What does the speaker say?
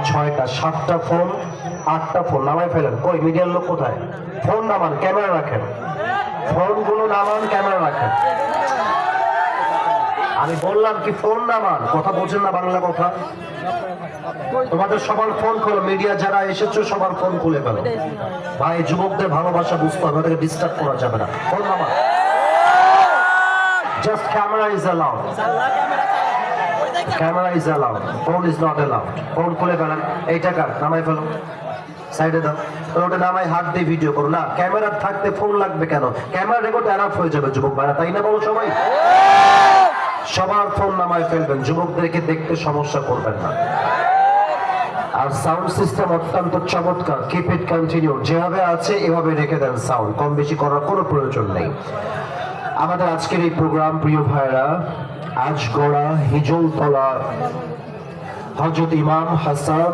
6টা 7টা phone 8টা phone নামাই ফেলেন। কই মিডিয়ার লোক কোথায়? ফোন নামান, ক্যামেরা রাখেন, ফোনগুলো নামান, ক্যামেরা রাখেন। আমি বললাম কি ফোন নামান, কথা বলছেন না বাংলা কথা। তোমাদের সবার ফোন খোলো, মিডিয়া যারা এসেছো সবার ফোন খুলে ফেলো। ভাই যুবকদের ভালোবাসা বুঝতে হবে, ওদেরকে ডিস্টার্ব করা যাবে না। ফোন নামান, just camera is allowed, camera is allowed, phone is not allowed. Phone খুলে ফেলেন। এই টাকা নামাই ফেলো, সাইডে দাও। ওটা নামাই হাত দিয়ে ভিডিও করো না, ক্যামেরা থাকতে ফোন লাগবে কেন? ক্যামেরা রেকর্ড এনাফ হয়ে যাবে যুবক ভাইরা, তাই না বলো সবাই? সবার ফোন নামাই ফেলবেন, যুবকদেরকে দেখতে সমস্যা করবেন না। আর সাউন্ড সিস্টেম অত্যন্ত চমৎকার, কিপ ইট কন্টিনিউ, যেভাবে আছে এভাবে রেখে দেন। সাউন্ড কম বেশি করার কোনো প্রয়োজন নেই। আমাদের আজকের এই প্রোগ্রাম প্রিয় ভাইরা, আজগড়া হিজলতলা হযরত ইমাম হাসান